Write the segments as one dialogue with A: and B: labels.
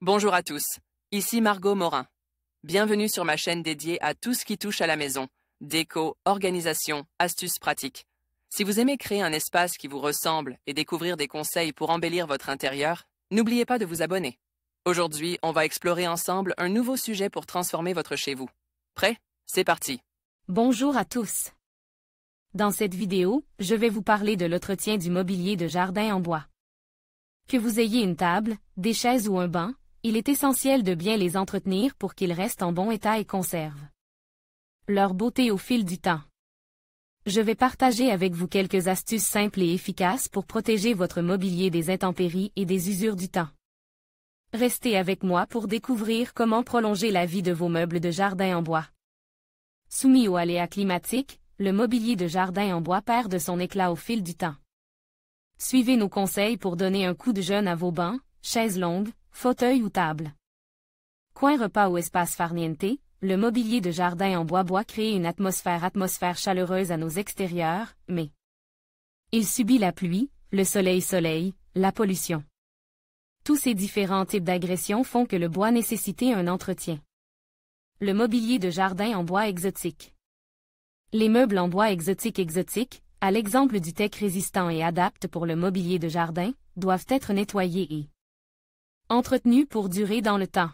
A: Bonjour à tous, ici Margot Morin. Bienvenue sur ma chaîne dédiée à tout ce qui touche à la maison, déco, organisation, astuces pratiques. Si vous aimez créer un espace qui vous ressemble et découvrir des conseils pour embellir votre intérieur, n'oubliez pas de vous abonner. Aujourd'hui, on va explorer ensemble un nouveau sujet pour transformer votre chez vous. Prêt? C'est parti!
B: Bonjour à tous. Dans cette vidéo, je vais vous parler de l'entretien du mobilier de jardin en bois. Que vous ayez une table, des chaises ou un banc, il est essentiel de bien les entretenir pour qu'ils restent en bon état et conservent leur beauté au fil du temps. Je vais partager avec vous quelques astuces simples et efficaces pour protéger votre mobilier des intempéries et des usures du temps. Restez avec moi pour découvrir comment prolonger la vie de vos meubles de jardin en bois. Soumis aux aléas climatiques, le mobilier de jardin en bois perd de son éclat au fil du temps. Suivez nos conseils pour donner un coup de jeune à vos bancs, chaises longues, fauteuils ou tables. Coin repas ou espace farniente, le mobilier de jardin en bois crée une atmosphère chaleureuse à nos extérieurs, mais il subit la pluie, le soleil, la pollution. Tous ces différents types d'agressions font que le bois nécessite un entretien. Le mobilier de jardin en bois exotique. Les meubles en bois exotiques, à l'exemple du teak résistant et adapte pour le mobilier de jardin, doivent être nettoyés et entretenus pour durer dans le temps.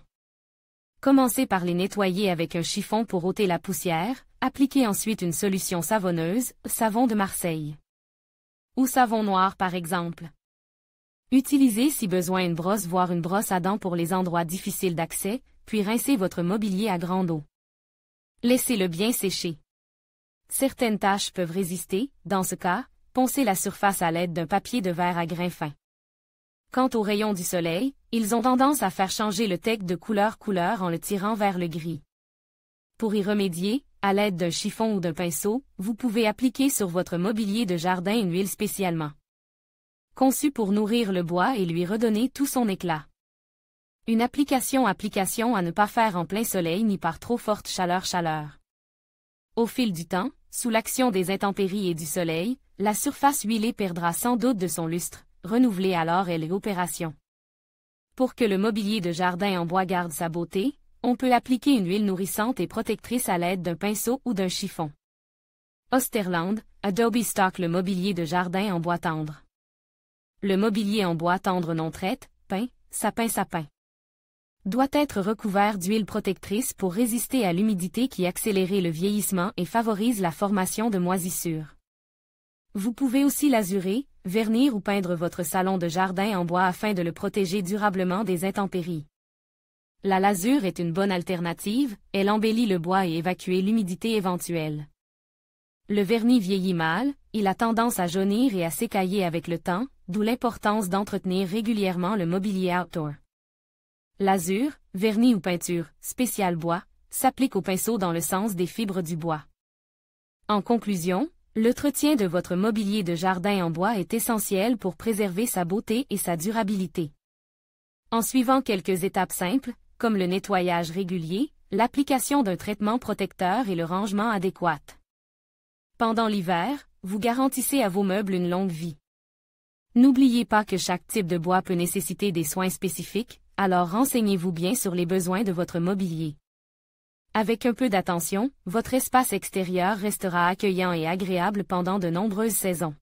B: Commencez par les nettoyer avec un chiffon pour ôter la poussière, appliquez ensuite une solution savonneuse, savon de Marseille ou savon noir par exemple. Utilisez si besoin une brosse voire une brosse à dents pour les endroits difficiles d'accès, puis rincez votre mobilier à grande eau. Laissez-le bien sécher. Certaines taches peuvent résister, dans ce cas, poncez la surface à l'aide d'un papier de verre à grains fins. Quant aux rayons du soleil, ils ont tendance à faire changer le teak de couleur en le tirant vers le gris. Pour y remédier, à l'aide d'un chiffon ou d'un pinceau, vous pouvez appliquer sur votre mobilier de jardin une huile spécialement conçue pour nourrir le bois et lui redonner tout son éclat. Une application à ne pas faire en plein soleil ni par trop forte chaleur. Au fil du temps, sous l'action des intempéries et du soleil, la surface huilée perdra sans doute de son lustre, renouvelée alors elle est opération. Pour que le mobilier de jardin en bois garde sa beauté, on peut appliquer une huile nourrissante et protectrice à l'aide d'un pinceau ou d'un chiffon. Osterland, Adobe Stock le mobilier de jardin en bois tendre. Le mobilier en bois tendre non traite, pin, sapin. Doit être recouvert d'huile protectrice pour résister à l'humidité qui accélère le vieillissement et favorise la formation de moisissures. Vous pouvez aussi l'azurer, vernir ou peindre votre salon de jardin en bois afin de le protéger durablement des intempéries. La lasure est une bonne alternative, elle embellit le bois et évacue l'humidité éventuelle. Le vernis vieillit mal, il a tendance à jaunir et à s'écailler avec le temps, d'où l'importance d'entretenir régulièrement le mobilier outdoor. L'azur, vernis ou peinture, spécial bois, s'applique au pinceau dans le sens des fibres du bois. En conclusion, l'entretien de votre mobilier de jardin en bois est essentiel pour préserver sa beauté et sa durabilité. En suivant quelques étapes simples, comme le nettoyage régulier, l'application d'un traitement protecteur et le rangement adéquat. Pendant l'hiver, vous garantissez à vos meubles une longue vie. N'oubliez pas que chaque type de bois peut nécessiter des soins spécifiques, alors renseignez-vous bien sur les besoins de votre mobilier. Avec un peu d'attention, votre espace extérieur restera accueillant et agréable pendant de nombreuses saisons.